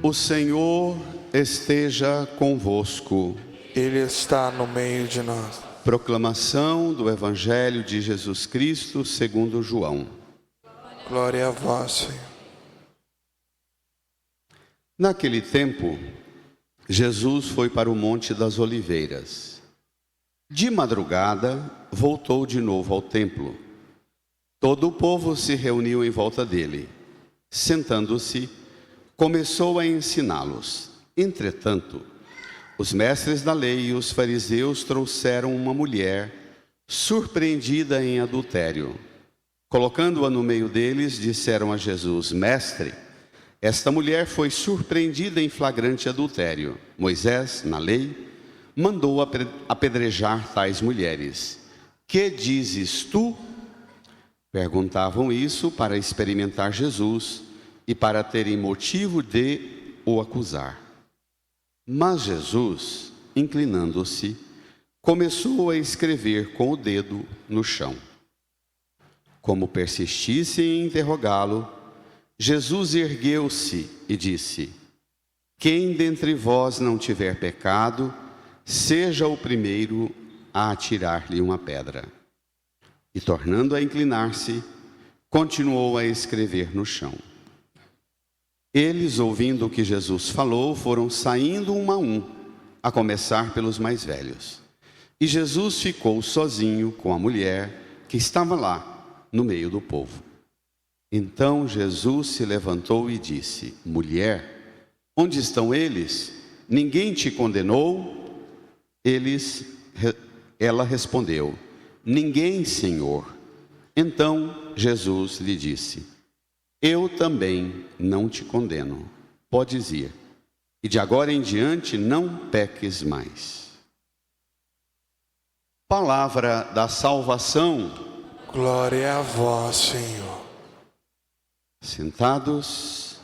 O Senhor esteja convosco. Ele está no meio de nós. Proclamação do Evangelho de Jesus Cristo segundo João. Glória a vós, Senhor. Naquele tempo, Jesus foi para o Monte das Oliveiras. De madrugada, voltou de novo ao templo. Todo o povo se reuniu em volta dele. Sentando-se, começou a ensiná-los. Entretanto, os mestres da lei e os fariseus trouxeram uma mulher surpreendida em adultério. Colocando-a no meio deles, disseram a Jesus: Mestre, esta mulher foi surpreendida em flagrante adultério. Moisés, na lei, mandou apedrejar tais mulheres. Que dizes tu? Perguntavam isso para experimentar Jesus e para terem motivo de o acusar. Mas Jesus, inclinando-se, começou a escrever com o dedo no chão. Como persistissem em interrogá-lo, Jesus ergueu-se e disse: Quem dentre vós não tiver pecado, seja o primeiro a atirar-lhe uma pedra. E tornando a inclinar-se, continuou a escrever no chão. Eles, ouvindo o que Jesus falou, foram saindo um a um, a começar pelos mais velhos. E Jesus ficou sozinho com a mulher que estava lá, no meio do povo. Então Jesus se levantou e disse: Mulher, onde estão eles? Ninguém te condenou? Ela respondeu: Ninguém, Senhor. Então Jesus lhe disse: Eu também não te condeno. Podes ir, e de agora em diante não peques mais. Palavra da salvação. Glória a vós, Senhor. Sentados,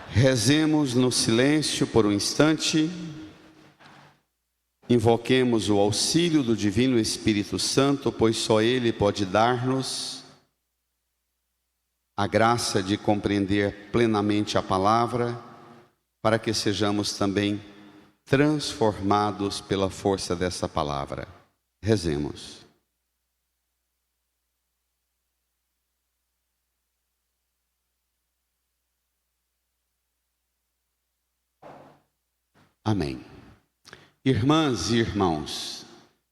rezemos no silêncio por um instante. Invoquemos o auxílio do Divino Espírito Santo, pois só Ele pode dar-nos a graça de compreender plenamente a palavra, para que sejamos também transformados pela força dessa palavra. Rezemos. Amém. Irmãs e irmãos,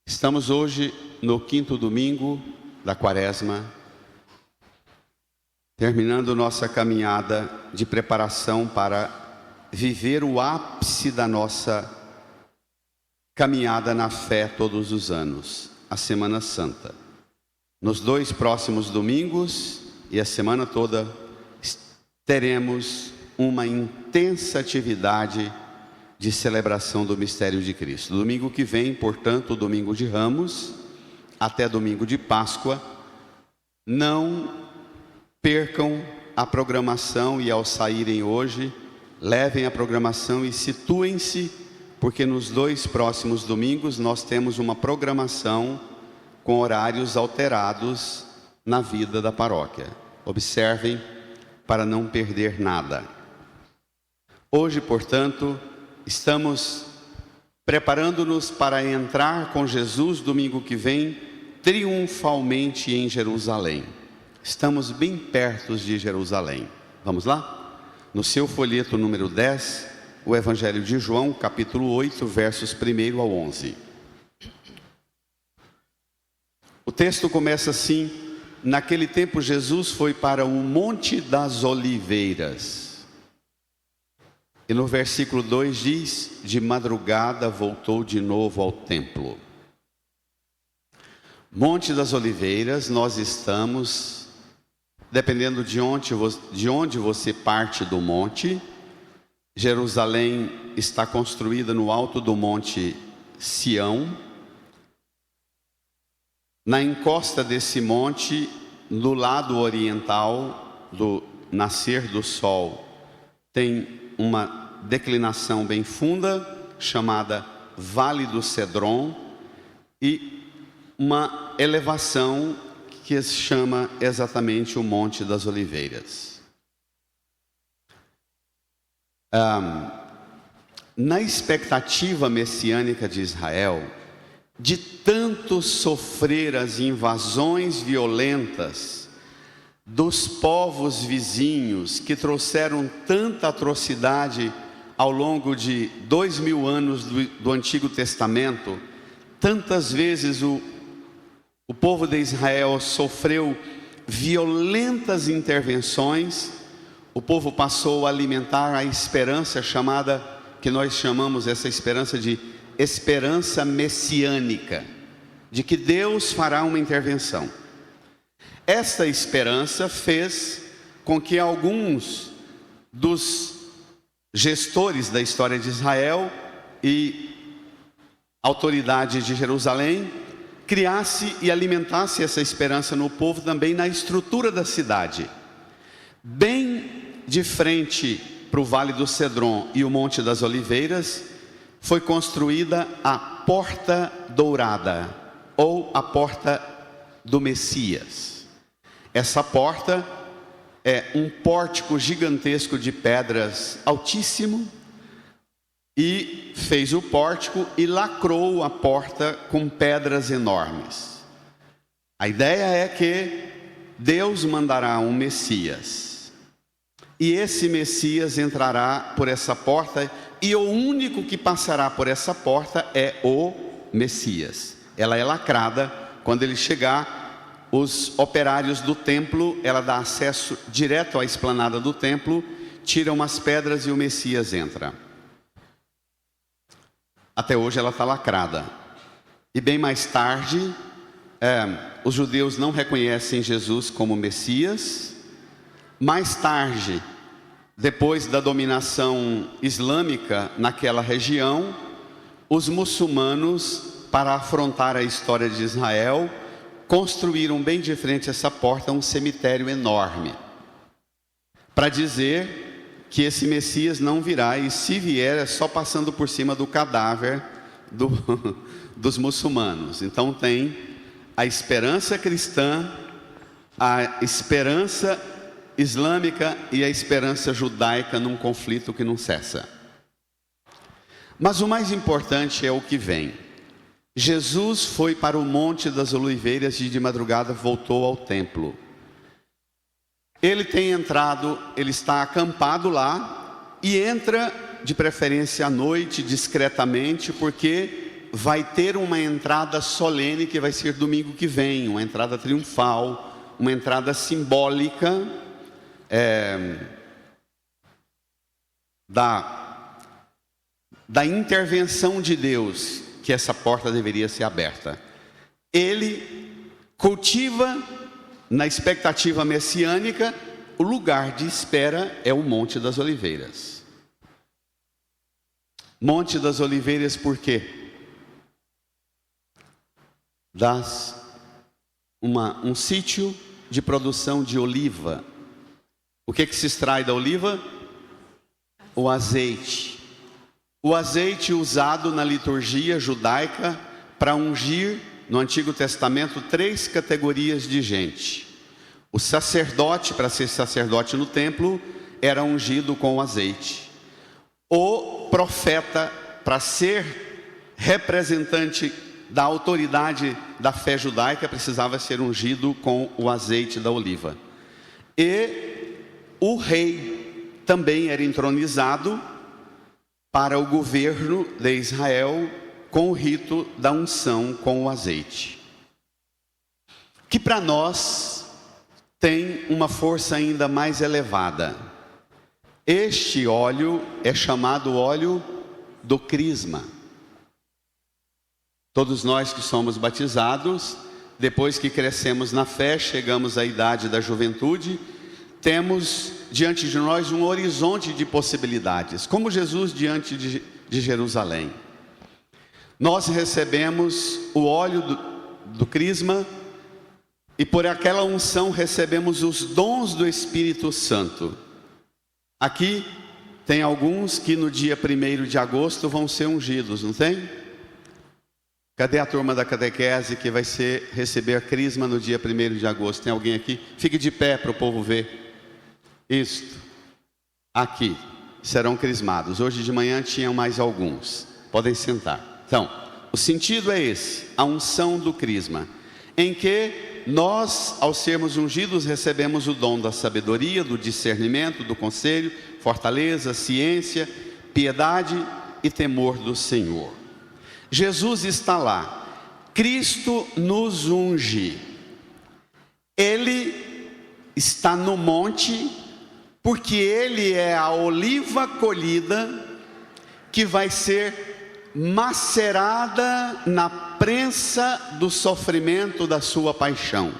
estamos hoje no 5º domingo da Quaresma, terminando nossa caminhada de preparação para viver o ápice da nossa caminhada na fé todos os anos, a Semana Santa. Nos 2 próximos domingos e a semana toda teremos uma intensa atividade de celebração do mistério de Cristo. Domingo que vem, portanto, o domingo de Ramos, até domingo de Páscoa, não percam a programação e ao saírem hoje, levem a programação e situem-se, porque nos 2 próximos domingos nós temos uma programação com horários alterados na vida da paróquia. Observem para não perder nada. Hoje, portanto, estamos preparando-nos para entrar com Jesus domingo que vem, triunfalmente em Jerusalém. Estamos bem perto de Jerusalém. Vamos lá? No seu folheto número 10, o Evangelho de João, capítulo 8, versos 1 ao 11. O texto começa assim: Naquele tempo Jesus foi para o Monte das Oliveiras. E no versículo 2 diz: de madrugada voltou de novo ao templo. Monte das Oliveiras, nós estamos, dependendo de onde você parte do monte. Jerusalém está construída no alto do monte Sião. Na encosta desse monte, no lado oriental do nascer do sol, tem uma declinação bem funda, chamada Vale do Cedron, e uma elevação que se chama exatamente o Monte das Oliveiras. Na expectativa messiânica de Israel, de tanto sofrer as invasões violentas dos povos vizinhos que trouxeram tanta atrocidade ao longo de 2000 anos do Antigo Testamento, tantas vezes o povo de Israel sofreu violentas intervenções, o povo passou a alimentar a esperança chamada, que nós chamamos essa esperança de esperança messiânica, de que Deus fará uma intervenção. Esta esperança fez com que alguns dos gestores da história de Israel e autoridades de Jerusalém criasse e alimentasse essa esperança no povo também na estrutura da cidade. Bem de frente para o Vale do Cedron e o Monte das Oliveiras, foi construída a Porta Dourada, ou a Porta do Messias. Essa porta é um pórtico gigantesco de pedras altíssimo, e fez o pórtico e lacrou a porta com pedras enormes. A ideia é que Deus mandará um Messias, e esse Messias entrará por essa porta, e o único que passará por essa porta é o Messias. Ela é lacrada. Quando ele chegar, os operários do templo, ela dá acesso direto à esplanada do templo, tiram umas pedras e o Messias entra. Até hoje ela está lacrada. E bem mais tarde, os judeus não reconhecem Jesus como Messias. Mais tarde, depois da dominação islâmica naquela região, os muçulmanos, para afrontar a história de Israel, construíram bem de frente a essa porta um cemitério enorme, para dizer que esse Messias não virá, e se vier é só passando por cima do cadáver dos muçulmanos. Então tem a esperança cristã, a esperança islâmica e a esperança judaica num conflito que não cessa. Mas o mais importante é o que vem. Jesus foi para o Monte das Oliveiras e de madrugada voltou ao templo. Ele tem entrado, ele está acampado lá e entra de preferência à noite, discretamente, porque vai ter uma entrada solene que vai ser domingo que vem, uma entrada triunfal, uma entrada simbólica da intervenção de Deus, que essa porta deveria ser aberta. Ele cultiva, na expectativa messiânica, o lugar de espera é o Monte das Oliveiras. Monte das Oliveiras por quê? Um sítio de produção de oliva. O que se extrai da oliva? O azeite. O azeite usado na liturgia judaica para ungir, no Antigo Testamento, 3 categorias de gente. O sacerdote, para ser sacerdote no templo, era ungido com o azeite. O profeta, para ser representante da autoridade da fé judaica, precisava ser ungido com o azeite da oliva. E o rei também era entronizado para o governo de Israel com o rito da unção com o azeite, que para nós tem uma força ainda mais elevada. Este óleo é chamado óleo do crisma. Todos nós que somos batizados, depois que crescemos na fé, chegamos à idade da juventude, temos diante de nós um horizonte de possibilidades, como Jesus diante de Jerusalém. Nós recebemos o óleo do crisma, e por aquela unção recebemos os dons do Espírito Santo. Aqui tem alguns que no dia 1º de agosto vão ser ungidos, não tem? Cadê a turma da catequese que vai receber a crisma no dia 1º de agosto? Tem alguém aqui? Fique de pé para o povo ver. Isto. Aqui. serão crismados. Hoje de manhã tinham mais alguns. Podem sentar. Então, o sentido é esse, a unção do crisma, em que nós, ao sermos ungidos, recebemos o dom da sabedoria, do discernimento, do conselho, fortaleza, ciência, piedade e temor do Senhor. Jesus está lá, Cristo nos unge, Ele está no monte, porque Ele é a oliva colhida, que vai ser macerada na prensa do sofrimento da sua paixão.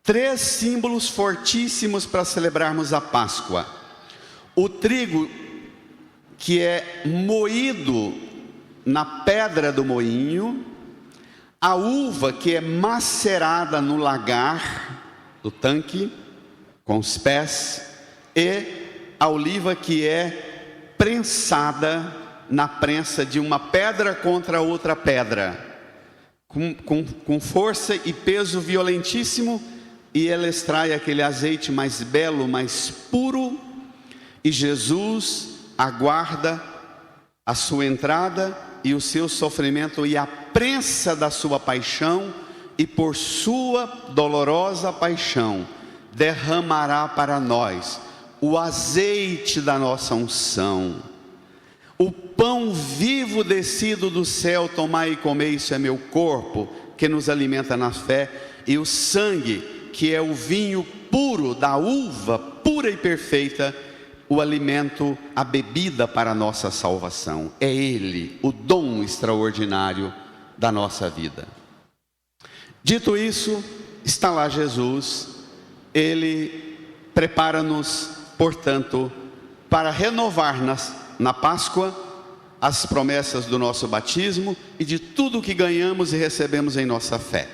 3 símbolos fortíssimos para celebrarmos a Páscoa: o trigo que é moído na pedra do moinho, a uva que é macerada no lagar do tanque com os pés, e a oliva que é prensada na prensa de uma pedra contra outra pedra, com força e peso violentíssimo, e ela extrai aquele azeite mais belo, mais puro, e Jesus aguarda a sua entrada e o seu sofrimento e a prensa da sua paixão, e por sua dolorosa paixão derramará para nós o azeite da nossa unção. O pão vivo descido do céu, tomai e comei, isso é meu corpo, que nos alimenta na fé, e o sangue, que é o vinho puro da uva, pura e perfeita, o alimento, a bebida para a nossa salvação. É Ele, o dom extraordinário da nossa vida. Dito isso, está lá Jesus, Ele prepara-nos, portanto, para renovar na Páscoa as promessas do nosso batismo e de tudo que ganhamos e recebemos em nossa fé.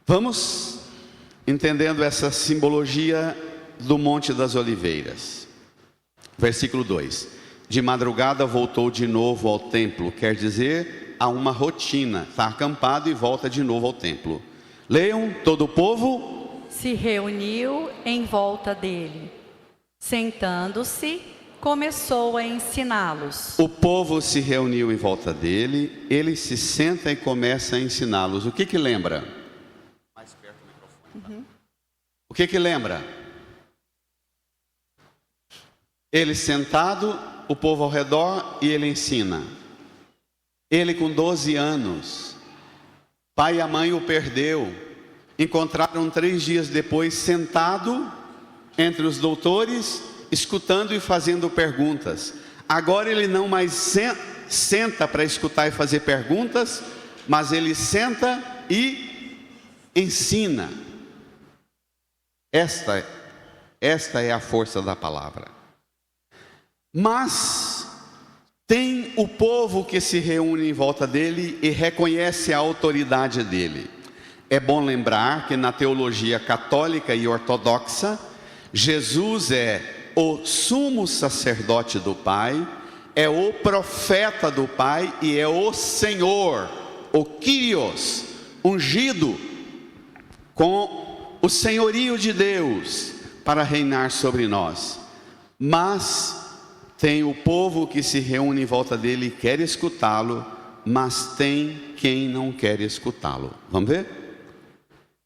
Vamos entendendo essa simbologia do Monte das Oliveiras. Versículo 2: de madrugada voltou de novo ao templo, quer dizer, a uma rotina, está acampado e volta de novo ao templo. Leiam: todo o povo se reuniu em volta dele. Sentando-se, começou a ensiná-los. O povo se reuniu em volta dele, ele se senta e começa a ensiná-los. O que lembra? Mais perto do microfone. O que lembra? Ele sentado, o povo ao redor, e ele ensina. Ele com 12 anos, pai e a mãe o perdeu, encontraram 3 dias depois sentado entre os doutores, escutando e fazendo perguntas. Agora ele não mais senta para escutar e fazer perguntas, mas ele senta e ensina. Esta é a força da palavra. Mas tem o povo que se reúne em volta dele e reconhece a autoridade dele. É bom lembrar que na teologia católica e ortodoxa, Jesus é o sumo sacerdote do Pai, é o profeta do Pai e é o Senhor, o Kyrios, ungido com o senhorio de Deus para reinar sobre nós. Mas tem o povo que se reúne em volta dele e quer escutá-lo, mas tem quem não quer escutá-lo. Vamos ver?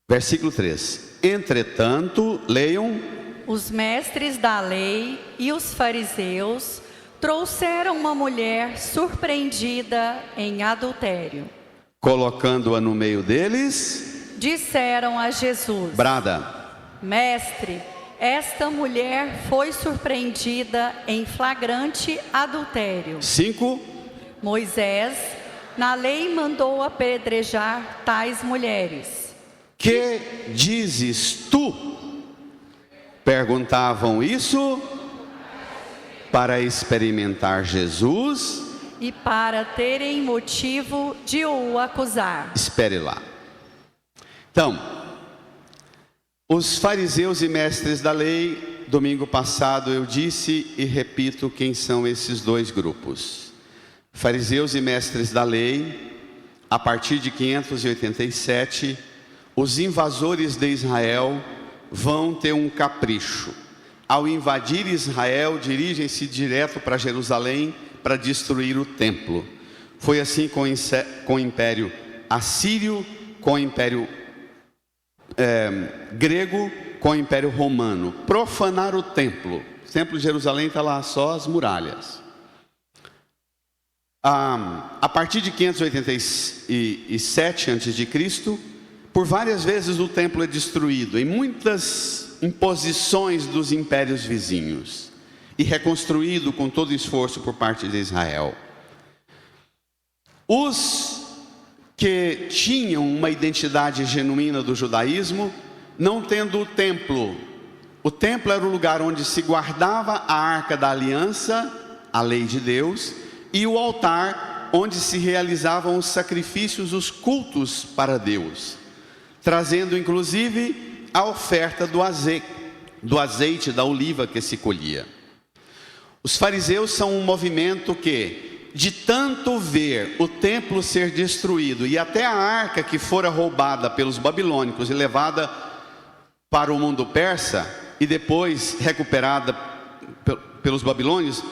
Versículo 3: entretanto, leiam: os mestres da lei e os fariseus trouxeram uma mulher surpreendida em adultério. Colocando-a no meio deles, disseram a Jesus: brada, mestre, esta mulher foi surpreendida em flagrante adultério. 5. Moisés, na lei, mandou apedrejar tais mulheres. Que dizes tu? Perguntavam isso para experimentar Jesus e para terem motivo de o acusar. Espere lá. Então, os fariseus e mestres da lei, domingo passado eu disse e repito quem são esses 2 grupos. Fariseus e mestres da lei, a partir de 587, os invasores de Israel vão ter um capricho. ao invadir Israel, dirigem-se direto para Jerusalém para destruir o templo. Foi assim com o Império Assírio, com o Império grego, com o Império Romano. Profanar o templo. O templo de Jerusalém está lá só as muralhas. A partir de 587 a.C., por várias vezes o templo é destruído, em muitas imposições dos impérios vizinhos, e reconstruído com todo esforço por parte de Israel. Os que tinham uma identidade genuína do judaísmo, não tendo o templo era o lugar onde se guardava a arca da aliança, a lei de Deus, e o altar onde se realizavam os sacrifícios, os cultos para Deus, trazendo inclusive a oferta do azeite da oliva que se colhia. Os fariseus são um movimento que, de tanto ver o templo ser destruído e até a arca que fora roubada pelos babilônicos e levada para o mundo persa e depois recuperada pelos babilônios,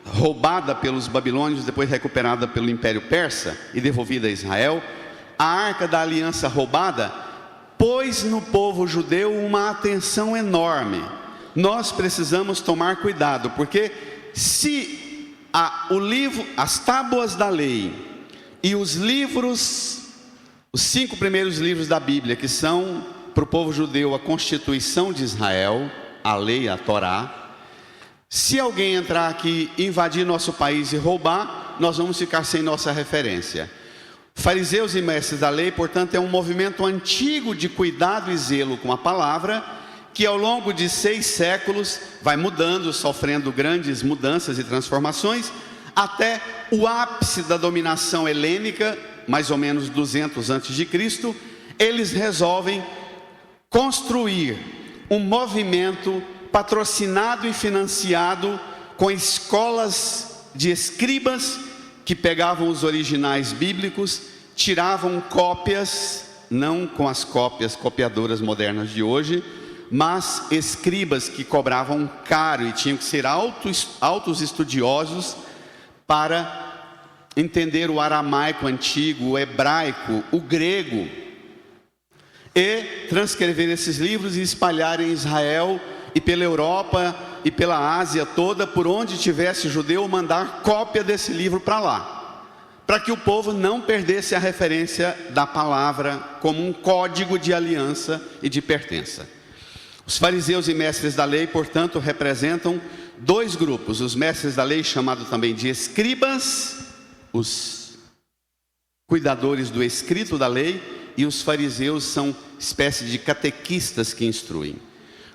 roubada pelos babilônios, depois recuperada pelo Império Persa e devolvida a Israel, a arca da aliança roubada pôs no povo judeu uma atenção enorme. Nós precisamos tomar cuidado, porque se as tábuas da lei e os 5 primeiros livros da Bíblia, que são para o povo judeu a Constituição de Israel, a lei, a Torá, se alguém entrar aqui, invadir nosso país e roubar, nós vamos ficar sem nossa referência. Fariseus e mestres da lei, portanto, é um movimento antigo de cuidado e zelo com a palavra, que ao longo de 6 séculos vai mudando, sofrendo grandes mudanças e transformações, até o ápice da dominação helênica, mais ou menos 200 a.C., eles resolvem construir um movimento patrocinado e financiado com escolas de escribas que pegavam os originais bíblicos, tiravam cópias, não com as copiadoras modernas de hoje, mas escribas que cobravam caro e tinham que ser altos estudiosos para entender o aramaico antigo, o hebraico, o grego, e transcrever esses livros e espalhar em Israel e pela Europa e pela Ásia toda, por onde tivesse judeu, mandar cópia desse livro para lá, para que o povo não perdesse a referência da palavra como um código de aliança e de pertença. Os fariseus e mestres da lei, portanto, representam 2 grupos: os mestres da lei, chamados também de escribas, os cuidadores do escrito da lei, e os fariseus são espécie de catequistas que instruem.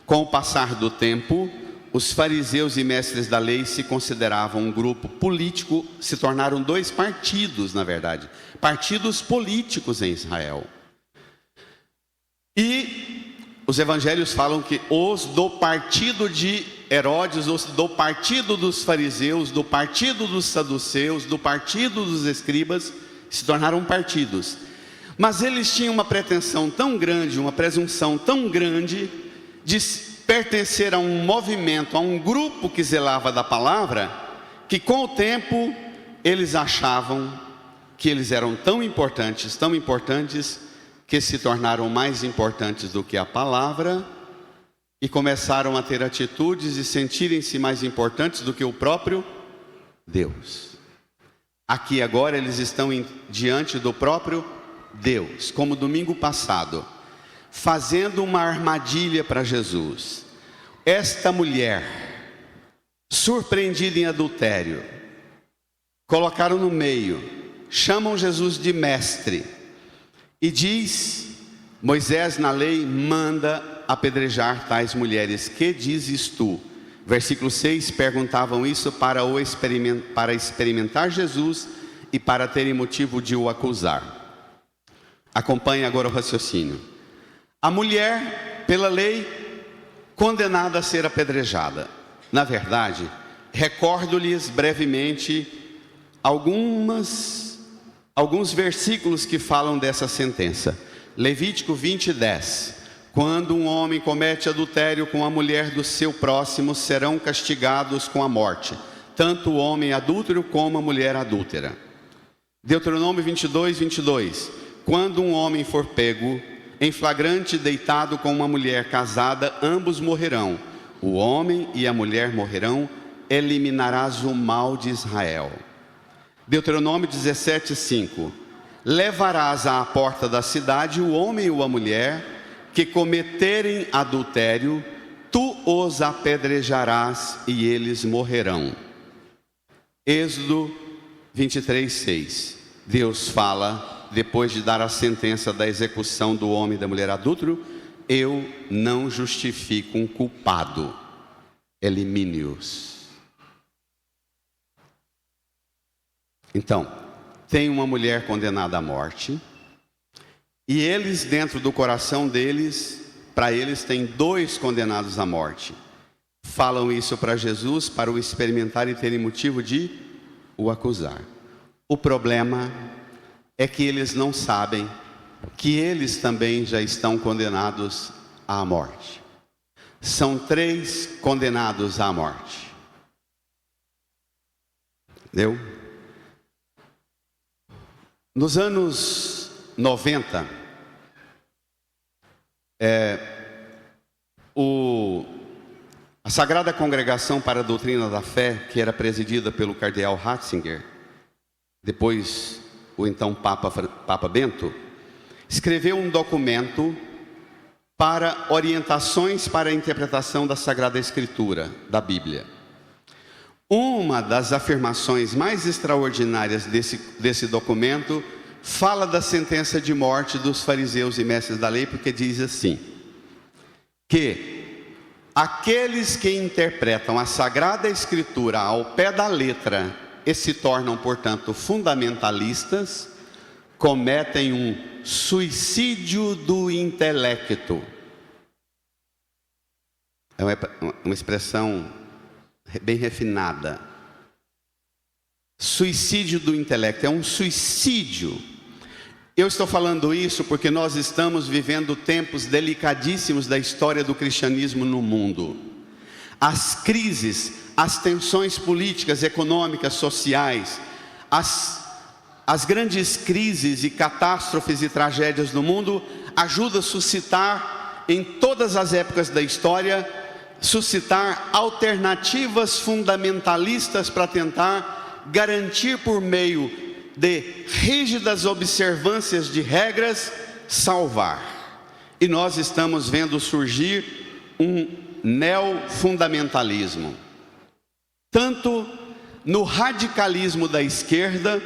Com o passar do tempo, os fariseus e mestres da lei se consideravam um grupo político, se tornaram 2 partidos, na verdade, partidos políticos em Israel. E os evangelhos falam que os do partido de Herodes, os do partido dos fariseus, do partido dos saduceus, do partido dos escribas, se tornaram partidos. Mas eles tinham uma pretensão tão grande, uma presunção tão grande de pertencer a um movimento, a um grupo que zelava da palavra, que com o tempo eles achavam que eles eram tão importantes, que se tornaram mais importantes do que a palavra e começaram a ter atitudes e sentirem-se mais importantes do que o próprio Deus. Aqui agora eles estão diante do próprio Deus, como domingo passado, fazendo uma armadilha para Jesus. Esta mulher, surpreendida em adultério, colocaram no meio, chamam Jesus de mestre, e diz: Moisés na lei manda apedrejar tais mulheres, que dizes tu? Versículo 6, perguntavam isso para experimentar Jesus e para terem motivo de o acusar. Acompanhe agora o raciocínio. A mulher, pela lei, condenada a ser apedrejada. Na verdade, recordo-lhes brevemente alguns versículos que falam dessa sentença. Levítico 20:10. Quando um homem comete adultério com a mulher do seu próximo, serão castigados com a morte, tanto o homem adúltero como a mulher adúltera. Deuteronômio 22, 22. Quando um homem for pego em flagrante deitado com uma mulher casada, ambos morrerão. O homem e a mulher morrerão, eliminarás o mal de Israel. Deuteronômio 17, 5. Levarás à porta da cidade o homem ou a mulher que cometerem adultério, tu os apedrejarás e eles morrerão. Êxodo 23, 6. Deus fala, depois de dar a sentença da execução do homem e da mulher adúltero: eu não justifico um culpado, elimine-os. Então, tem uma mulher condenada à morte, e eles, dentro do coração deles, para eles tem 2 condenados à morte. Falam isso para Jesus, para o experimentar e terem motivo de o acusar. O problema é que eles não sabem que eles também já estão condenados à morte. São 3 condenados à morte. Entendeu? Nos anos 90, a Sagrada Congregação para a Doutrina da Fé, que era presidida pelo cardeal Ratzinger, depois o então Papa Bento, escreveu um documento para orientações para a interpretação da Sagrada Escritura, da Bíblia. Uma das afirmações mais extraordinárias desse documento fala da sentença de morte dos fariseus e mestres da lei, porque diz assim, que aqueles que interpretam a Sagrada Escritura ao pé da letra e se tornam, portanto, fundamentalistas, cometem um suicídio do intelecto. É uma expressão bem refinada. Suicídio do intelecto, é um suicídio. Eu estou falando isso porque nós estamos vivendo tempos delicadíssimos da história do cristianismo no mundo. As crises, as tensões políticas, econômicas, sociais, as grandes crises e catástrofes e tragédias do mundo ajudam a suscitar, em todas as épocas da história, suscitar alternativas fundamentalistas para tentar garantir, por meio de rígidas observâncias de regras, salvar. E nós estamos vendo surgir um neofundamentalismo, tanto no radicalismo da esquerda,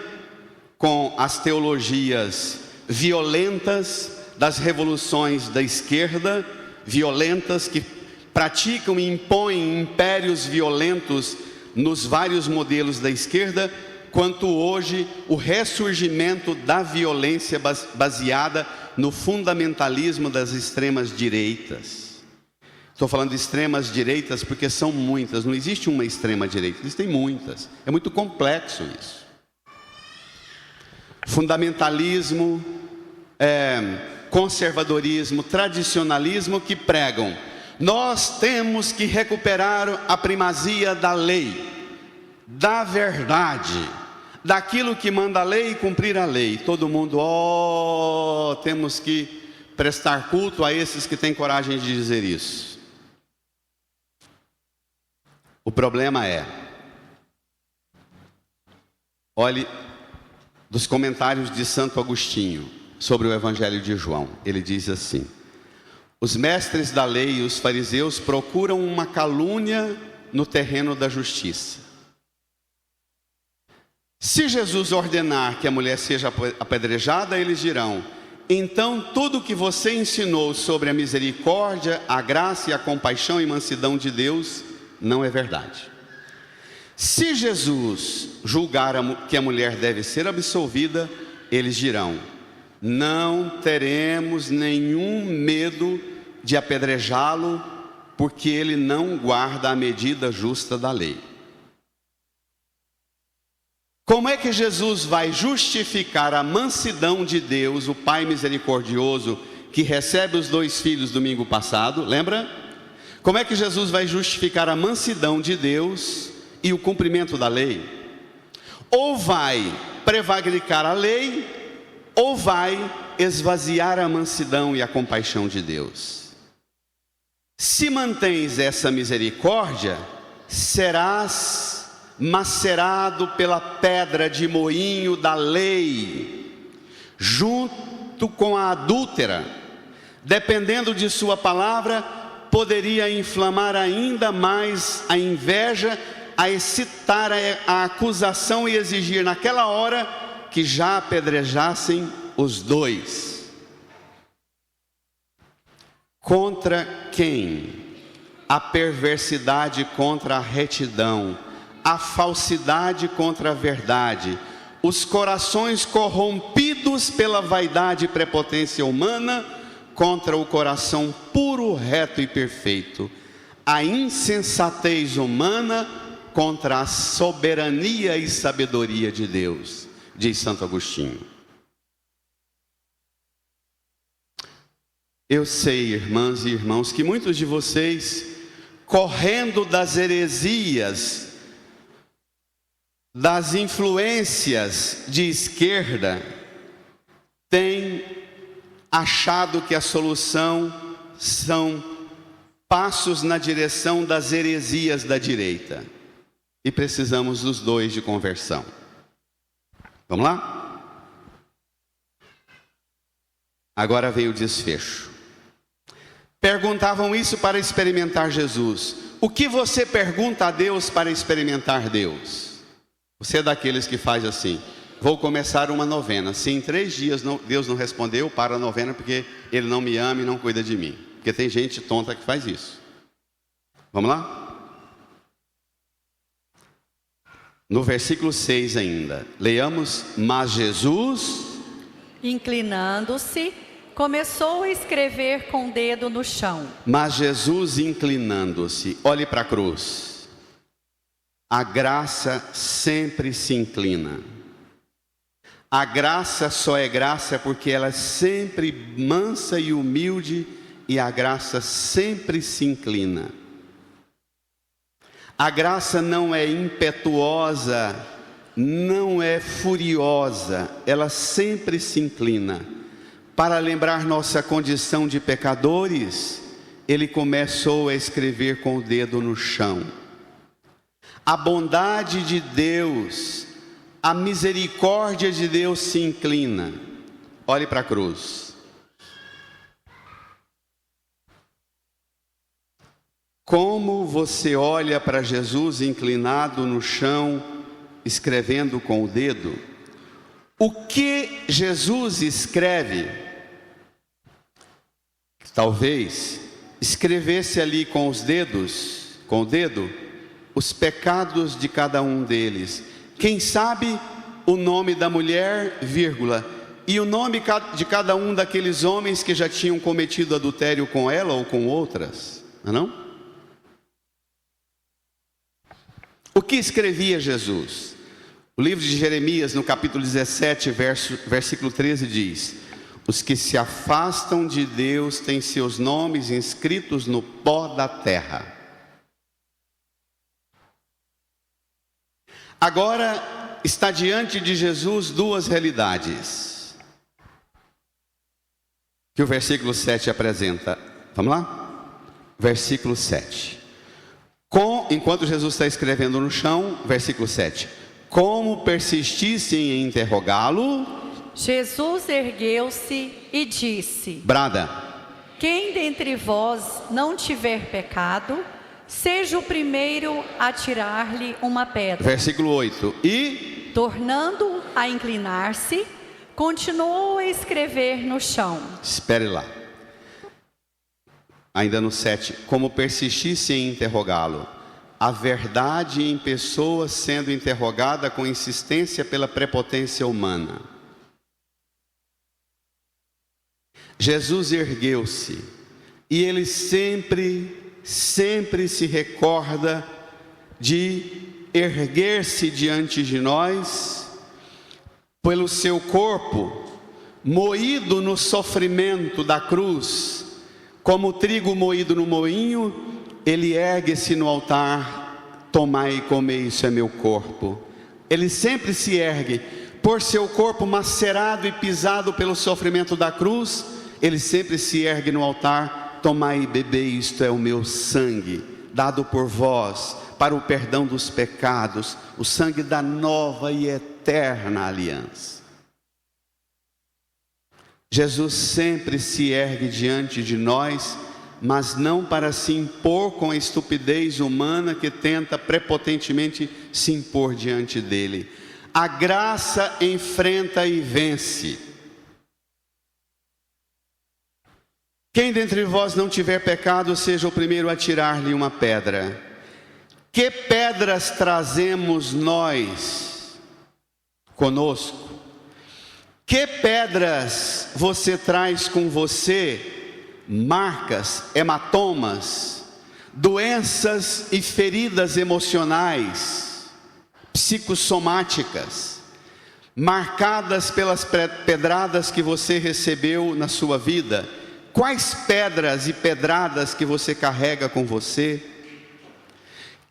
com as teologias violentas das revoluções da esquerda, violentas, que praticam e impõem impérios violentos nos vários modelos da esquerda, quanto hoje o ressurgimento da violência baseada no fundamentalismo das extremas direitas. Estou falando de extremas direitas porque são muitas, não existe uma extrema direita, existem muitas, é muito complexo isso. Fundamentalismo, conservadorismo, tradicionalismo, que pregam: nós temos que recuperar a primazia da lei, da verdade, daquilo que manda a lei e cumprir a lei. Todo mundo, temos que prestar culto a esses que têm coragem de dizer isso. O problema é, olhe dos comentários de Santo Agostinho sobre o Evangelho de João. Ele diz assim: os mestres da lei e os fariseus procuram uma calúnia no terreno da justiça. Se Jesus ordenar que a mulher seja apedrejada, eles dirão: então tudo que você ensinou sobre a misericórdia, a graça e a compaixão e mansidão de Deus não é verdade. Se Jesus julgar que a mulher deve ser absolvida, eles dirão: não teremos nenhum medo de apedrejá-lo, porque ele não guarda a medida justa da lei. Como é que Jesus vai justificar a mansidão de Deus, o Pai misericordioso que recebe os 2 filhos domingo passado, lembra? Como é que Jesus vai justificar a mansidão de Deus e o cumprimento da lei? Ou vai prevaricar a lei, ou vai esvaziar a mansidão e a compaixão de Deus. Se mantens essa misericórdia, serás macerado pela pedra de moinho da lei, junto com a adúltera. Dependendo de sua palavra, poderia inflamar ainda mais a inveja, a excitar a acusação e exigir naquela hora que já apedrejassem os 2. Contra quem? A perversidade contra a retidão, a falsidade contra a verdade, os corações corrompidos pela vaidade e prepotência humana contra o coração puro, reto e perfeito, a insensatez humana contra a soberania e sabedoria de Deus, diz Santo Agostinho. Eu sei, irmãs e irmãos, que muitos de vocês, correndo das heresias, das influências de esquerda, têm achado que a solução são passos na direção das heresias da direita. E precisamos dos 2 de conversão. Vamos lá? Agora veio o desfecho. Perguntavam isso para experimentar Jesus. O que você pergunta a Deus para experimentar Deus? Você é daqueles que faz assim: vou começar uma novena. Se em 3 dias Deus não respondeu, para a novena porque Ele não me ama e não cuida de mim. Porque tem gente tonta que faz isso. Vamos lá? No versículo 6 ainda, leiamos: mas Jesus, inclinando-se, começou a escrever com o dedo no chão. Mas Jesus, inclinando-se, olhe para a cruz. A graça sempre se inclina. A graça só é graça porque ela é sempre mansa e humilde, e a graça sempre se inclina. A graça não é impetuosa, não é furiosa, ela sempre se inclina. Para lembrar nossa condição de pecadores, Ele começou a escrever com o dedo no chão. A bondade de Deus, a misericórdia de Deus se inclina. Olhe para a cruz. Como você olha para Jesus inclinado no chão, escrevendo com o dedo? O que Jesus escreve? Talvez escrevesse ali com os dedos, com o dedo, os pecados de cada um deles. Quem sabe o nome da mulher, vírgula, e o nome de cada um daqueles homens que já tinham cometido adultério com ela ou com outras, não? O que escrevia Jesus? O livro de Jeremias, no capítulo 17, versículo 13, diz: os que se afastam de Deus têm seus nomes inscritos no pó da terra. Agora está diante de Jesus 2 realidades que o versículo 7 apresenta. Vamos lá? Versículo 7. Enquanto Jesus está escrevendo no chão, versículo 7. Como persistissem em interrogá-lo, Jesus ergueu-se e disse: brada. Quem dentre vós não tiver pecado, seja o primeiro a tirar-lhe uma pedra. Versículo 8. E, tornando a inclinar-se, continuou a escrever no chão. Espere lá. Ainda no 7. Como persistisse em interrogá-lo. A verdade em pessoa sendo interrogada com insistência pela prepotência humana. Jesus ergueu-se. E Ele sempre se recorda de erguer-se diante de nós, pelo seu corpo, moído no sofrimento da cruz, como trigo moído no moinho, ele ergue-se no altar: tomai e comei, isso é meu corpo. Ele sempre se ergue, por seu corpo macerado e pisado pelo sofrimento da cruz, ele sempre se ergue no altar: tomai e bebei, isto é o meu sangue, dado por vós, para o perdão dos pecados, o sangue da nova e eterna aliança. Jesus sempre se ergue diante de nós, mas não para se impor com a estupidez humana que tenta prepotentemente se impor diante dele. A graça enfrenta e vence. Quem dentre vós não tiver pecado, seja o primeiro a tirar-lhe uma pedra. Que pedras trazemos nós conosco? Que pedras você traz com você? Marcas, hematomas, doenças e feridas emocionais, psicossomáticas, marcadas pelas pedradas que você recebeu na sua vida. Quais pedras e pedradas que você carrega com você?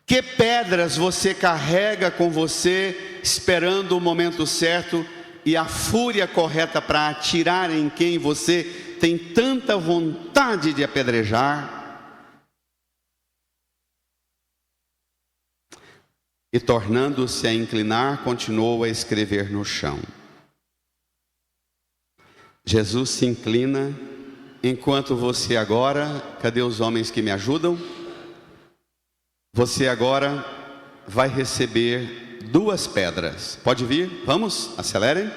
Que pedras você carrega com você, esperando o momento certo e a fúria correta para atirar em quem você tem tanta vontade de apedrejar? E tornando-se a inclinar, continuou a escrever no chão. Jesus se inclina, enquanto você agora, cadê os homens que me ajudam? Você agora vai receber 2 pedras. Pode vir? Vamos, acelerem.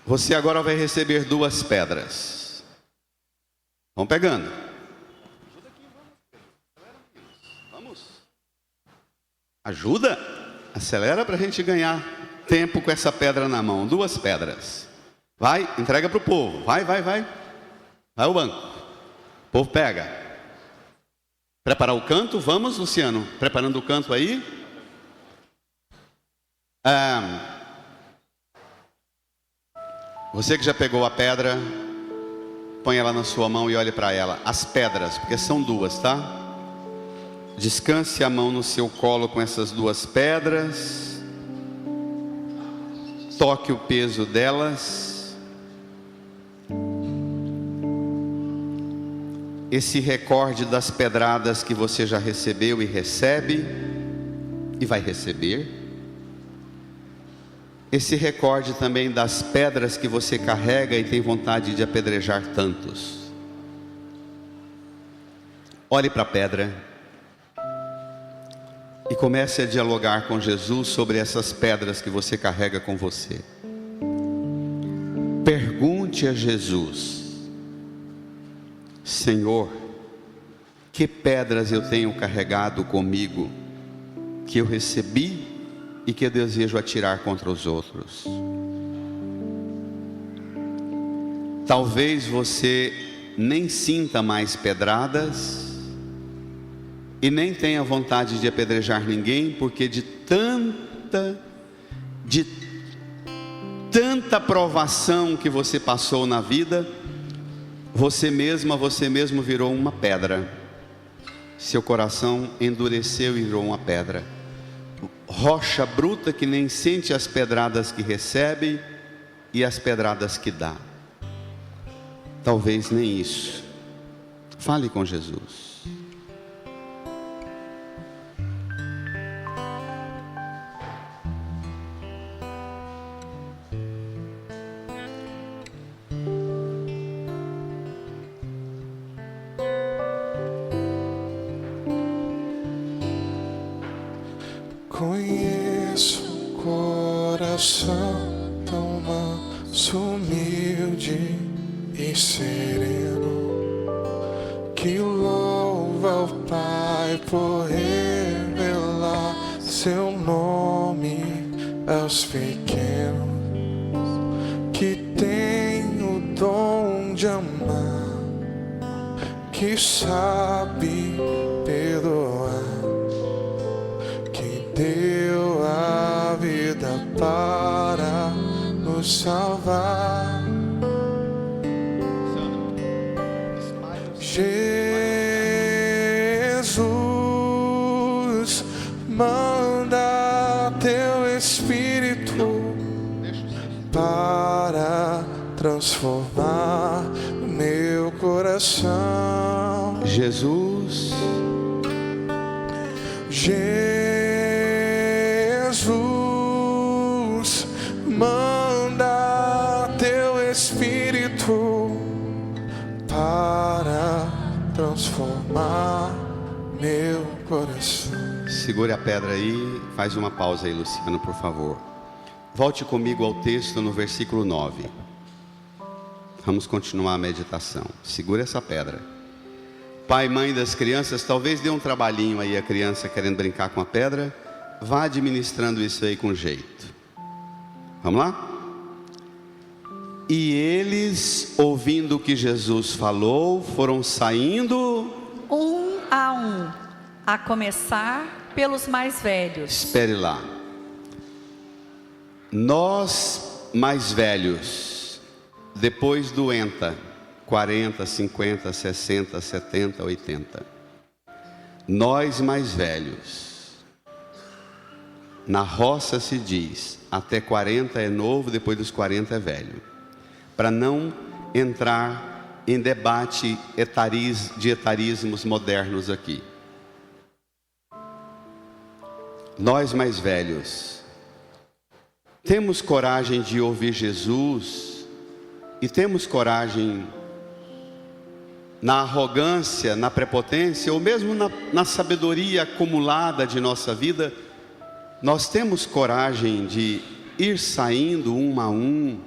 Você agora vai receber 2 pedras. Vão pegando. Vamos. Ajuda? Acelera para a gente ganhar tempo com essa pedra na mão. 2 pedras. Vai, entrega para o povo. Vai. Vai ao banco. O povo pega. Preparar o canto? Vamos, Luciano. Preparando o canto aí. Você que já pegou a pedra, põe ela na sua mão e olhe para ela. As pedras, porque são 2, tá? Descanse a mão no seu colo com essas 2 pedras. Toque o peso delas. E se recorde das pedradas que você já recebeu e recebe e vai receber. E se recorde também das pedras que você carrega e tem vontade de apedrejar tantos. Olhe para a pedra e comece a dialogar com Jesus sobre essas pedras que você carrega com você. Pergunte a Jesus: Senhor, que pedras eu tenho carregado comigo, que eu recebi e que eu desejo atirar contra os outros? Talvez você nem sinta mais pedradas e nem tenha vontade de apedrejar ninguém, porque de tanta provação que você passou na vida, você mesmo virou uma pedra. Seu coração endureceu e virou uma pedra. Rocha bruta que nem sente as pedradas que recebe e as pedradas que dá. Talvez nem isso. Fale com Jesus. Conheço um coração tão manso, humilde e sereno, que louva o Pai por revelar seu nome aos pequenos, que tem o dom de amar, que sabe perdoar, deu a vida para nos salvar. manda teu Espírito para transformar meu coração. Jesus, Jesus, manda teu Espírito para transformar meu coração. segure a pedra aí, faz uma pausa aí, Luciano, por favor. Volte comigo ao texto no versículo 9. Vamos continuar a meditação. Segura essa pedra. Pai e mãe das crianças, talvez dê um trabalhinho aí a criança querendo brincar com a pedra. Vá administrando isso aí com jeito. Vamos lá? E eles, ouvindo o que Jesus falou, foram saindo um, a começar pelos mais velhos. Espere lá. Nós mais velhos, depois do ENTA, 40, 50, 60, 70, 80. Nós mais velhos. Na roça se diz, até 40 é novo, depois dos 40 é velho. Para não entrar em debate de etarismos modernos aqui. Nós mais velhos, temos coragem de ouvir Jesus e temos coragem na arrogância, na prepotência ou mesmo na sabedoria acumulada de nossa vida, nós temos coragem de ir saindo um a um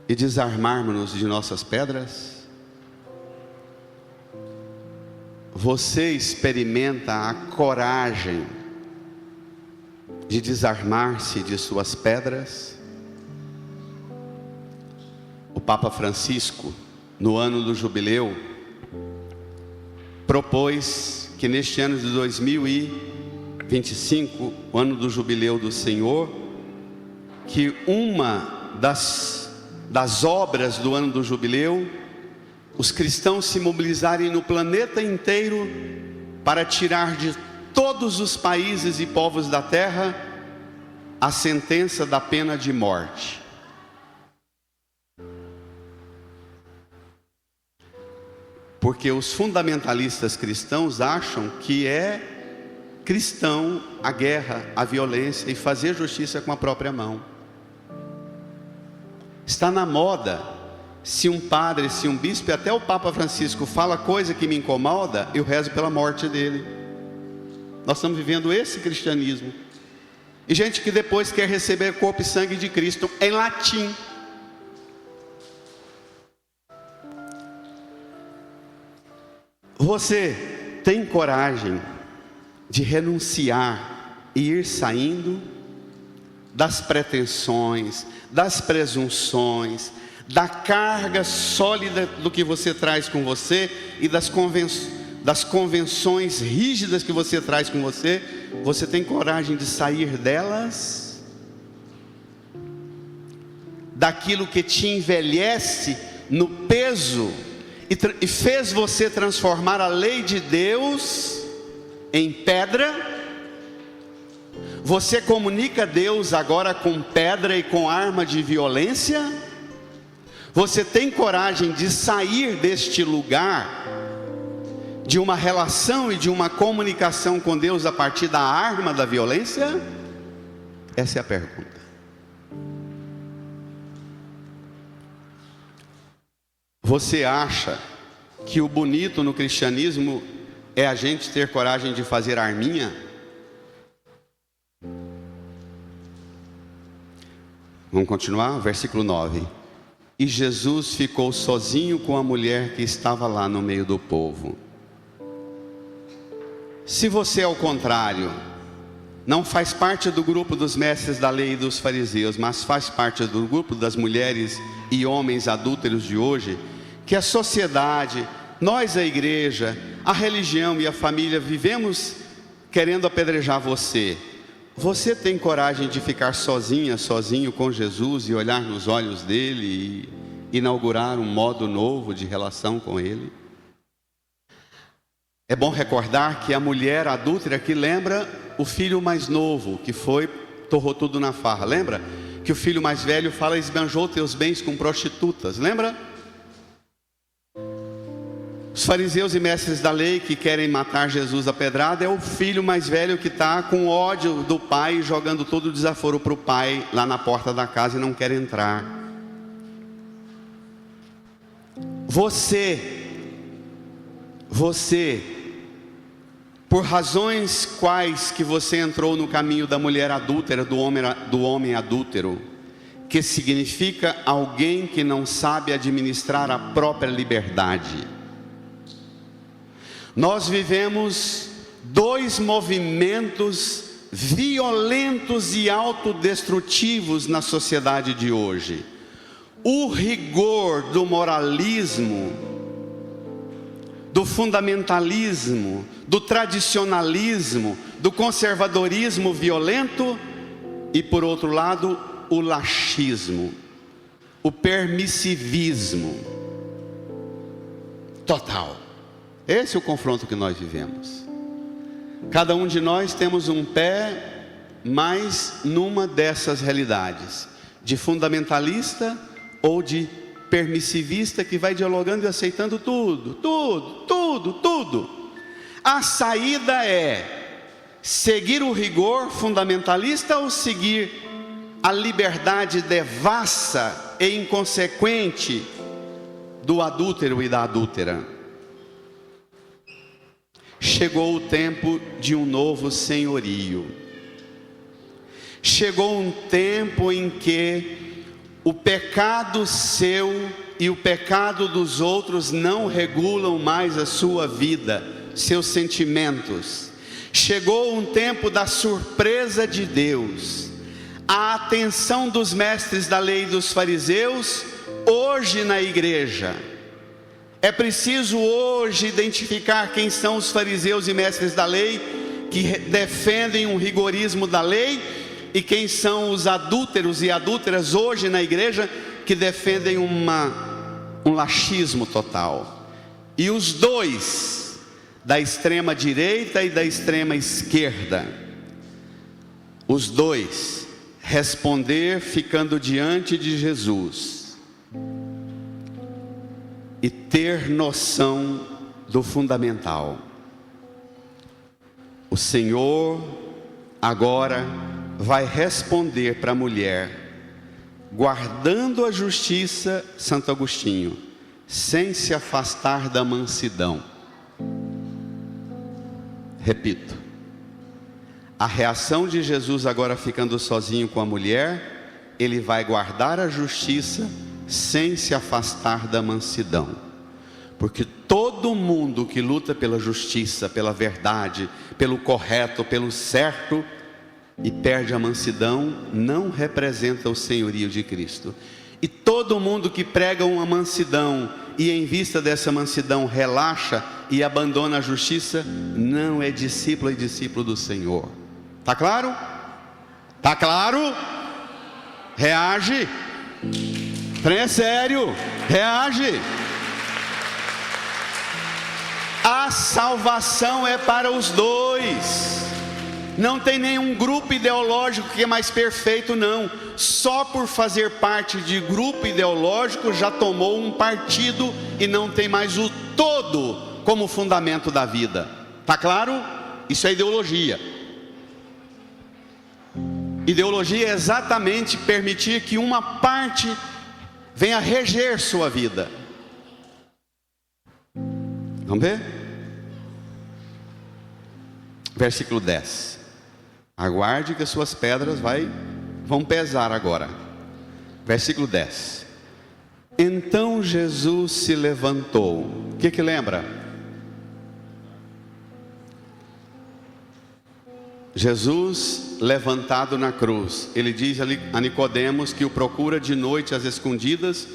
e desarmarmos-nos de nossas pedras? Você experimenta a coragem de desarmar-se de suas pedras? O Papa Francisco, no ano do jubileu, propôs que neste ano de 2025, o ano do jubileu do Senhor, que uma das obras do ano do jubileu, os cristãos se mobilizarem no planeta inteiro para tirar de todos os países e povos da terra a sentença da pena de morte. Porque os fundamentalistas cristãos acham que é cristão a guerra, a violência e fazer justiça com a própria mão. Está na moda. Se um padre, se um bispo, até o Papa Francisco fala coisa que me incomoda, eu rezo pela morte dele. Nós estamos vivendo esse cristianismo. E gente que depois quer receber corpo e sangue de Cristo em latim. Você tem coragem de renunciar e ir saindo das pretensões, das presunções, da carga sólida do que você traz com você e das convenções rígidas que você traz com você? Você tem coragem de sair delas? Daquilo que te envelhece no peso e fez você transformar a lei de Deus em pedra? Você comunica Deus agora com pedra e com arma de violência? Você tem coragem de sair deste lugar, de uma relação e de uma comunicação com Deus a partir da arma da violência? Essa é a pergunta. Você acha que o bonito no cristianismo é a gente ter coragem de fazer arminha? Vamos continuar? Versículo 9. E Jesus ficou sozinho com a mulher que estava lá no meio do povo. Se você, ao contrário, não faz parte do grupo dos mestres da lei e dos fariseus, mas faz parte do grupo das mulheres e homens adúlteros de hoje, que a sociedade, nós a igreja, a religião e a família vivemos querendo apedrejar você, você tem coragem de ficar sozinho com Jesus e olhar nos olhos dele e inaugurar um modo novo de relação com ele? É bom recordar que a mulher adúltera que lembra o filho mais novo, que torrou tudo na farra. Lembra? Que o filho mais velho fala, esbanjou teus bens com prostitutas. Lembra? Os fariseus e mestres da lei que querem matar Jesus a pedrada é o filho mais velho que está com ódio do pai, jogando todo o desaforo para o pai lá na porta da casa e não quer entrar. Você, por razões quais que você entrou no caminho da mulher adúltera, do homem adúltero, que significa alguém que não sabe administrar a própria liberdade. Nós vivemos dois movimentos violentos e autodestrutivos na sociedade de hoje: o rigor do moralismo, do fundamentalismo, do tradicionalismo, do conservadorismo violento, e por outro lado o laxismo, o permissivismo total. Esse é o confronto que nós vivemos. Cada um de nós temos um pé mais numa dessas realidades, de fundamentalista ou de permissivista, que vai dialogando e aceitando tudo. A saída é seguir o rigor fundamentalista ou seguir a liberdade devassa e inconsequente do adúltero e da adúltera. Chegou o tempo de um novo senhorio. Chegou um tempo em que o pecado seu e o pecado dos outros não regulam mais a sua vida, seus sentimentos. Chegou um tempo da surpresa de Deus. A atenção dos mestres da lei e dos fariseus hoje na igreja. É preciso hoje identificar quem são os fariseus e mestres da lei que defendem um rigorismo da lei, e quem são os adúlteros e adúlteras hoje na igreja que defendem um laxismo total. E os dois, da extrema direita e da extrema esquerda, os dois responder ficando diante de Jesus e ter noção do fundamental. O Senhor agora vai responder para a mulher, guardando a justiça, Santo Agostinho, sem se afastar da mansidão. Repito, a reação de Jesus agora ficando sozinho com a mulher, ele vai guardar a justiça sem se afastar da mansidão, porque todo mundo que luta pela justiça, pela verdade, pelo correto, pelo certo, e perde a mansidão, não representa o senhorio de Cristo. E todo mundo que prega uma mansidão e em vista dessa mansidão relaxa e abandona a justiça, não é discípulo e discípulo do Senhor. Tá claro? Tá claro? Reage. Trem é sério, reage. A salvação é para os dois. Não tem nenhum grupo ideológico que é mais perfeito, não. Só por fazer parte de grupo ideológico já tomou um partido e não tem mais o todo como fundamento da vida. Tá claro? Isso é ideologia. Ideologia é exatamente permitir que uma parte venha reger sua vida. Vamos ver? Versículo 10. Aguarde que as suas pedras vão pesar agora. Versículo 10. Então Jesus se levantou. O que lembra? Jesus levantado na cruz. Ele diz a Nicodemos que o procura de noite às escondidas,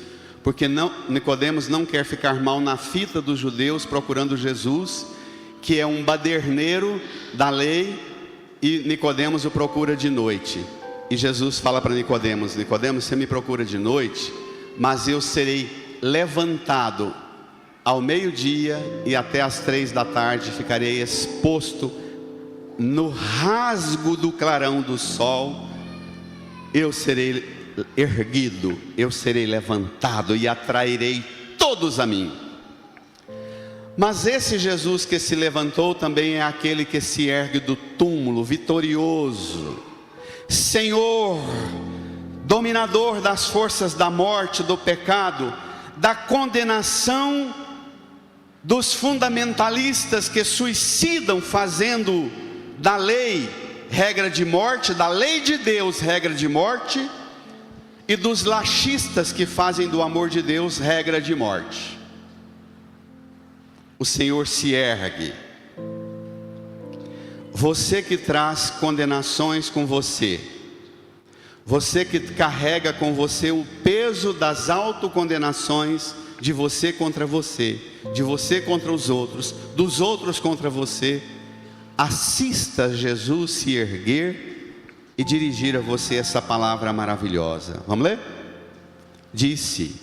porque Nicodemos não quer ficar mal na fita dos judeus procurando Jesus, que é um baderneiro da lei, e Nicodemos o procura de noite. E Jesus fala para Nicodemos: Nicodemos, você me procura de noite, mas eu serei levantado ao meio-dia e até às 3 da tarde ficarei exposto no rasgo do clarão do sol. Eu serei erguido, eu serei levantado e atrairei todos a mim. Mas esse Jesus que se levantou também é aquele que se ergue do túmulo, vitorioso, Senhor, dominador das forças da morte, do pecado, da condenação dos fundamentalistas que suicidam fazendo da lei regra de morte, da lei de Deus regra de morte, e dos laxistas que fazem do amor de Deus regra de morte. O Senhor se ergue. Você que traz condenações com você, você que carrega com você o peso das autocondenações de você contra você, de você contra os outros, dos outros contra você, assista Jesus se erguer e dirigir a você essa palavra maravilhosa. Vamos ler? Disse: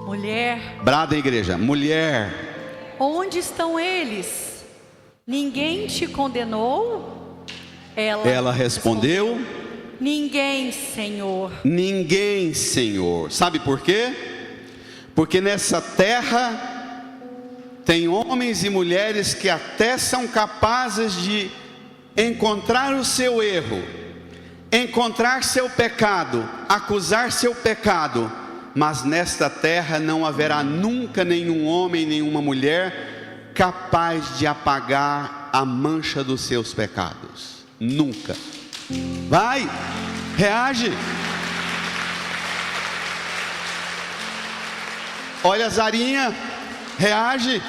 mulher, brada a igreja, mulher, onde estão eles? Ninguém te condenou? Ela respondeu: ninguém, Senhor. Ninguém, Senhor. Sabe por quê? Porque nessa terra tem homens e mulheres que até são capazes de encontrar o seu erro, encontrar seu pecado, acusar seu pecado, mas nesta terra não haverá nunca nenhum homem, nenhuma mulher capaz de apagar a mancha dos seus pecados. Nunca. Vai, reage. Olha, Zarinha, reage.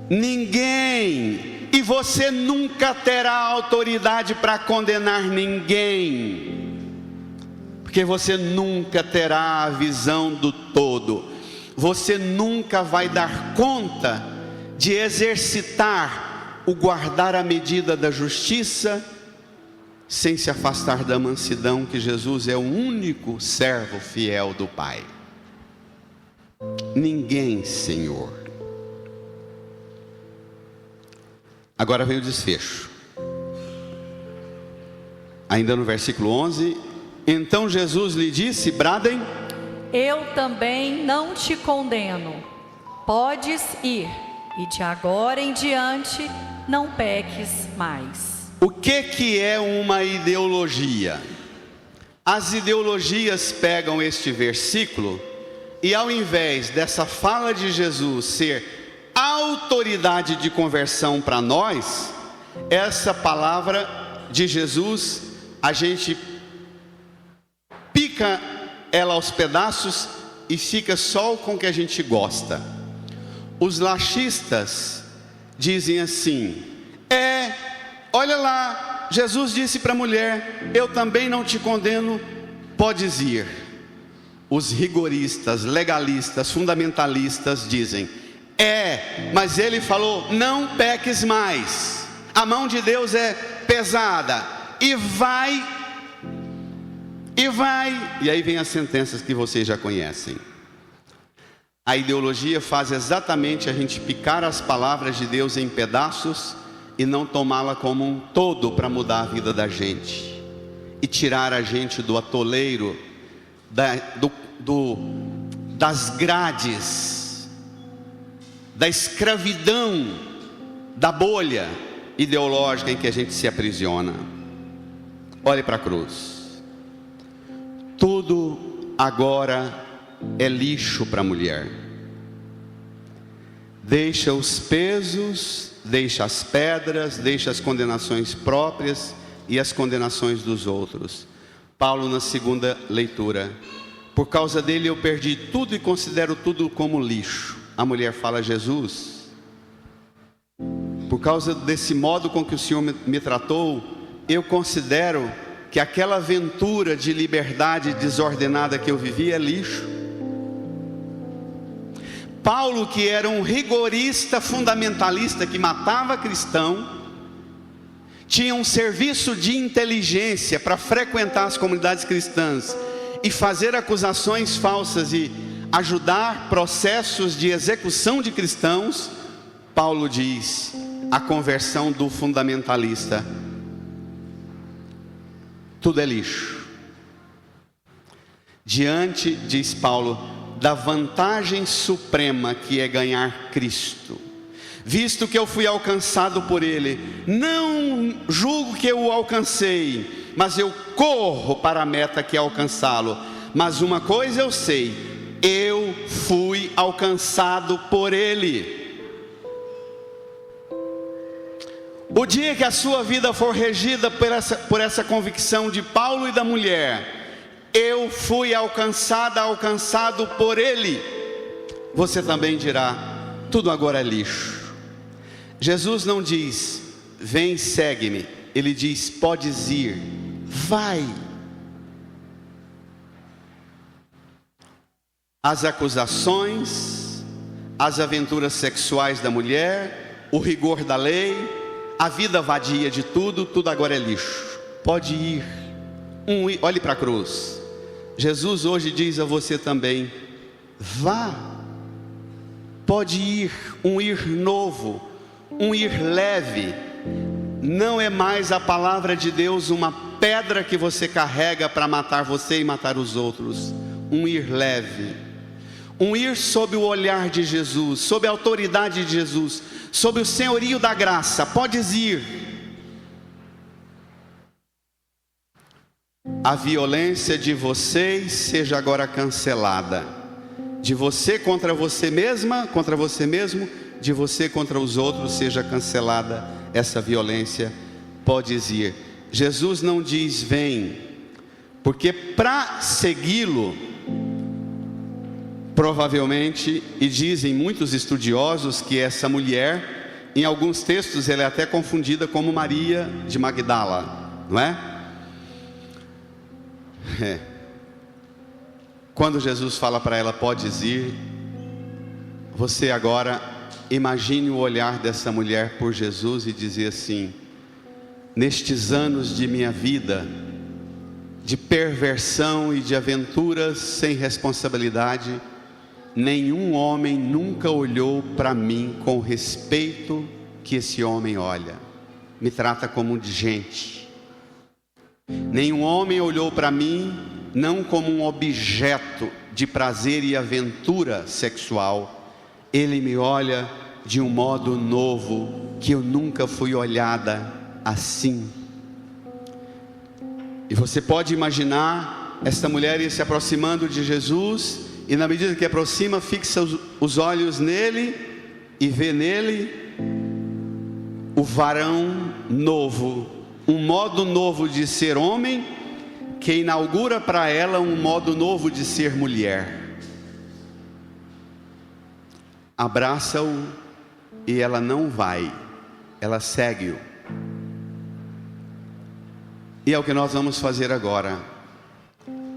Ninguém, e você nunca terá autoridade para condenar ninguém, porque você nunca terá a visão do todo. Você nunca vai dar conta de exercitar o guardar a medida da justiça sem se afastar da mansidão, que Jesus é o único servo fiel do Pai. Ninguém, Senhor. Agora vem o desfecho. Ainda no versículo 11: então Jesus lhe disse: bradem. Eu também não te condeno. Podes ir, e de agora em diante não peques mais. O que é uma ideologia? As ideologias pegam este versículo e, ao invés dessa fala de Jesus ser autoridade de conversão para nós, essa palavra de Jesus, a gente pica ela aos pedaços e fica só com o que a gente gosta. Os laxistas dizem assim: olha lá, Jesus disse para a mulher: eu também não te condeno, podes ir. Os rigoristas, legalistas, fundamentalistas dizem: mas ele falou, não peques mais, a mão de Deus é pesada, e aí vem as sentenças que vocês já conhecem. A ideologia faz exatamente a gente picar as palavras de Deus em pedaços e não tomá-la como um todo para mudar a vida da gente e tirar a gente do atoleiro, das grades, da escravidão, da bolha ideológica em que a gente se aprisiona. Olhe para a cruz. Tudo agora é lixo para a mulher. Deixa os pesos, deixa as pedras, deixa as condenações próprias e as condenações dos outros. Paulo, na segunda leitura: por causa dele eu perdi tudo e considero tudo como lixo. A mulher fala: Jesus, por causa desse modo com que o Senhor me tratou, eu considero que aquela aventura de liberdade desordenada que eu vivi é lixo. Paulo, que era um rigorista fundamentalista que matava cristão, tinha um serviço de inteligência para frequentar as comunidades cristãs e fazer acusações falsas e ajudar processos de execução de cristãos, Paulo diz, a conversão do fundamentalista, tudo é lixo. Diante, diz Paulo, da vantagem suprema que é ganhar Cristo, visto que eu fui alcançado por Ele, não julgo que eu o alcancei, mas eu corro para a meta que é alcançá-lo. Mas uma coisa eu sei, eu fui alcançado por Ele. O dia que a sua vida for regida por essa convicção de Paulo e da mulher, eu fui alcançado por Ele, você também dirá, tudo agora é lixo. Jesus não diz, vem, segue-me. Ele diz, podes ir, vai. As acusações, as aventuras sexuais da mulher, o rigor da lei, a vida vadia de tudo, tudo agora é lixo. Pode ir. Olhe para a cruz. Jesus hoje diz a você também, vá. Pode ir, um ir novo, um ir leve. Não é mais a palavra de Deus uma pedra que você carrega para matar você e matar os outros. Um ir leve, um ir sob o olhar de Jesus, sob a autoridade de Jesus, sob o senhorio da graça. Podes ir. A violência de vocês seja agora cancelada. De você contra você mesma, contra você mesmo, de você contra os outros seja cancelada essa violência. Podes ir. Jesus não diz vem, porque para segui-lo, provavelmente, e dizem muitos estudiosos que essa mulher, em alguns textos ela é até confundida como Maria de Magdala, não é? Quando Jesus fala para ela, podes ir, você agora imagine o olhar dessa mulher por Jesus e dizer assim, nestes anos de minha vida, de perversão e de aventuras sem responsabilidade, nenhum homem nunca olhou para mim com o respeito que esse homem olha, me trata como de gente. Nenhum homem olhou para mim não como um objeto de prazer e aventura sexual. Ele me olha de um modo novo, que eu nunca fui olhada assim. E você pode imaginar esta mulher ir se aproximando de Jesus, e na medida que aproxima, fixa os olhos nele, e vê nele o varão novo, um modo novo de ser homem, que inaugura para ela um modo novo de ser mulher. Abraça-o e ela não vai, ela segue-o. E é o que nós vamos fazer agora.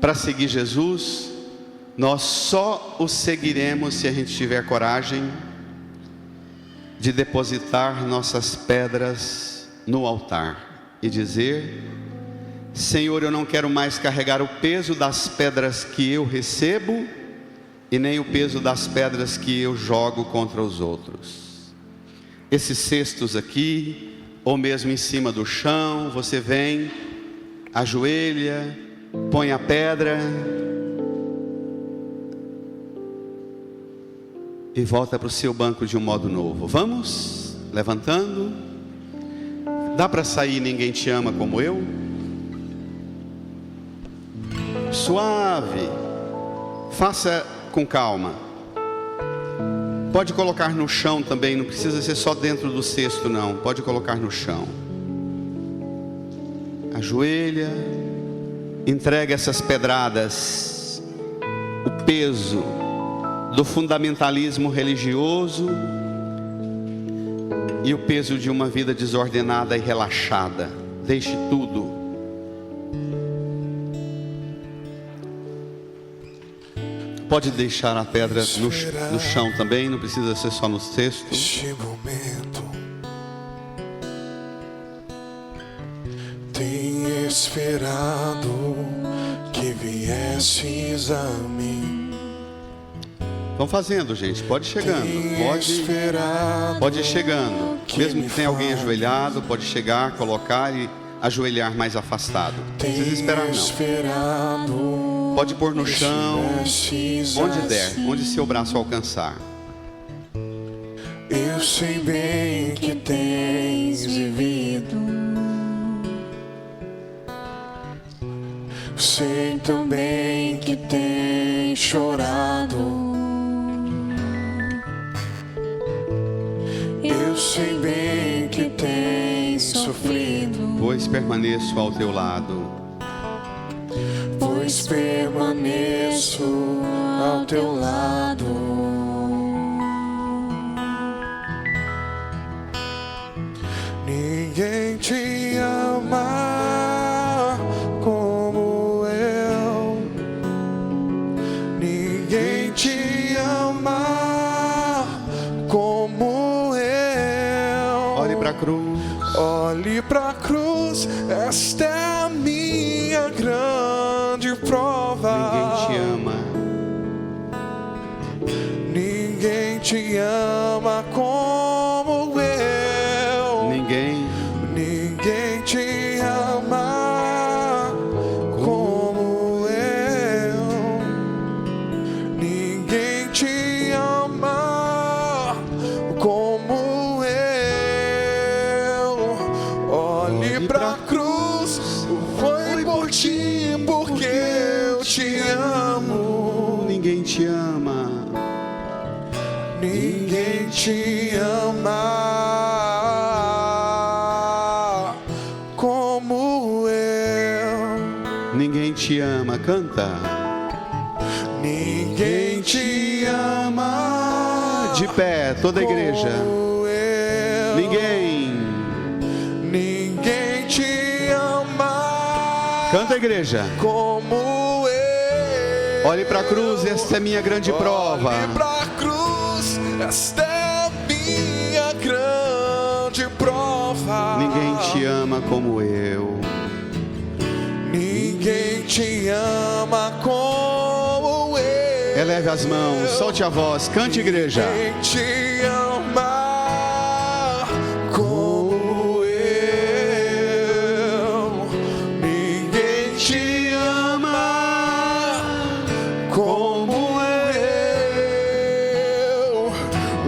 Para seguir Jesus, nós só o seguiremos se a gente tiver coragem de depositar nossas pedras no altar e dizer, Senhor, eu não quero mais carregar o peso das pedras que eu recebo e nem o peso das pedras que eu jogo contra os outros. Esses cestos aqui, ou mesmo em cima do chão, você vem, ajoelha, põe a pedra e volta para o seu banco de um modo novo. Vamos? Levantando. Dá para sair, ninguém te ama como eu? Suave. Faça com calma. Pode colocar no chão também, não precisa ser só dentro do cesto não. Pode colocar no chão. Ajoelha. Entrega essas pedradas, o peso do fundamentalismo religioso e o peso de uma vida desordenada e relaxada. Deixe tudo. Pode deixar a pedra no chão também, não precisa ser só no cesto. Este momento tem esperado que viesses a mim. Vão fazendo, gente. Pode ir chegando. Pode ir chegando. Mesmo que tenha alguém ajoelhado, pode chegar, colocar e ajoelhar mais afastado. Não precisa esperar, não. Pode pôr no chão, onde der, onde seu braço alcançar. Eu sei bem que tens vivido. Sei também que tens chorado. Eu sei bem que tens sofrido. Pois permaneço ao teu lado. Pois permaneço ao teu lado. Ninguém te ama como eu. Ninguém te ama como eu. Olhe para a cruz. Olhe pra cruz, esta é a minha grande prova. Ninguém te ama. Ninguém te ama como eu. Ninguém te ama como eu. Ninguém te ama como eu. Olhe pra cruz, foi por ti, porque eu te amo. Ninguém te ama. Ninguém te ama como eu. Ninguém te ama. Canta. Ninguém te ama. De pé, toda a igreja. Como eu. Ninguém te ama. Canta, igreja. Como eu. Olhe para a cruz, esta é minha grande prova. Olhe pra cruz, esta é a minha grande prova. Ninguém te ama como eu. Ninguém te ama como eu. Eleve as mãos, solte a voz, cante, igreja. Ninguém te ama como eu. Ninguém te ama como eu.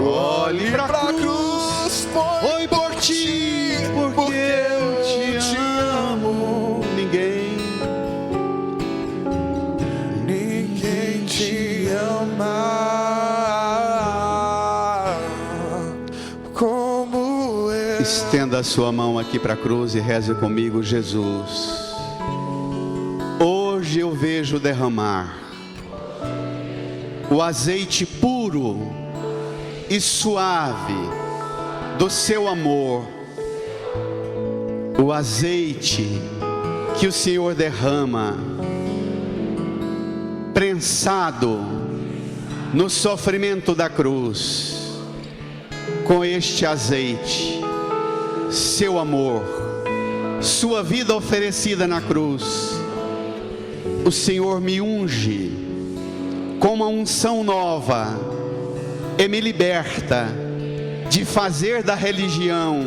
Olhe pra cruz, foi por ti, porque eu te amo. Ninguém te ama como eu. Estenda a sua mão aqui para a cruz e reze comigo. Jesus, hoje eu vejo derramar o azeite puro e suave do seu amor, o azeite que o Senhor derrama, prensado no sofrimento da cruz. Com este azeite, seu amor, sua vida oferecida na cruz, o Senhor me unge com uma unção nova e me liberta de fazer da religião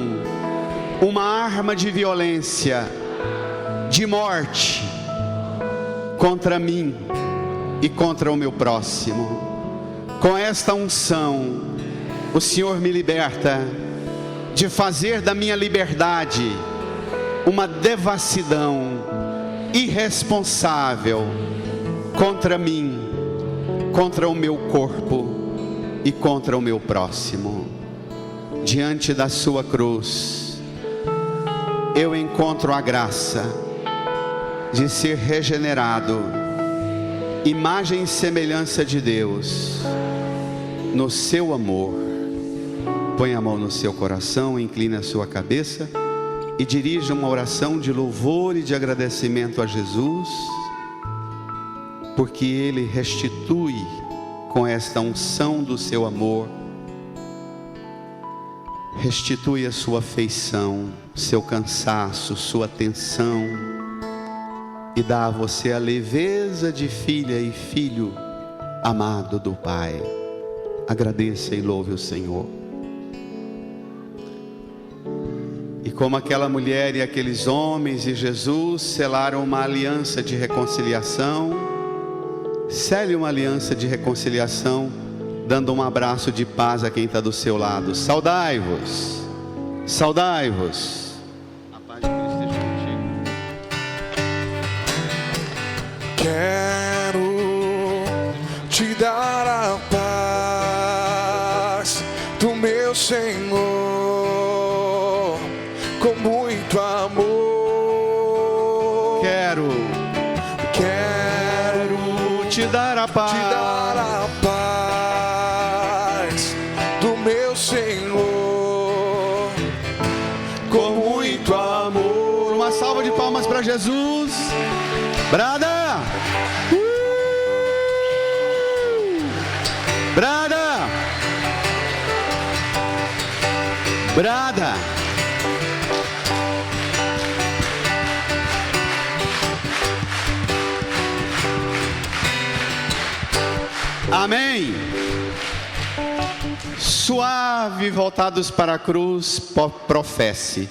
uma arma de violência, de morte contra mim e contra o meu próximo. Com esta unção, o Senhor me liberta de fazer da minha liberdade uma devassidão irresponsável contra mim, contra o meu corpo e contra o meu próximo. Diante da sua cruz, eu encontro a graça de ser regenerado, imagem e semelhança de Deus, no seu amor. Põe a mão no seu coração, incline a sua cabeça e dirija uma oração de louvor e de agradecimento a Jesus, porque Ele restitui com esta unção do seu amor, restitui a sua afeição, seu cansaço, sua tensão, e dá a você a leveza de filha e filho amado do Pai. agradeça e louve o Senhor. E como aquela mulher e aqueles homens e Jesus selaram uma aliança de reconciliação, cele uma aliança de reconciliação, dando um abraço de paz a quem está do seu lado. Saudai-vos, saudai-vos. A paz de Cristo esteja contigo. Quero te dar a paz do meu Senhor, com muito amor. Quero te dar a paz, do meu Senhor, com muito amor. Uma salva de palmas para Jesus. Brada! Brada! Brada! Amém. Suave, voltados para a cruz, professe.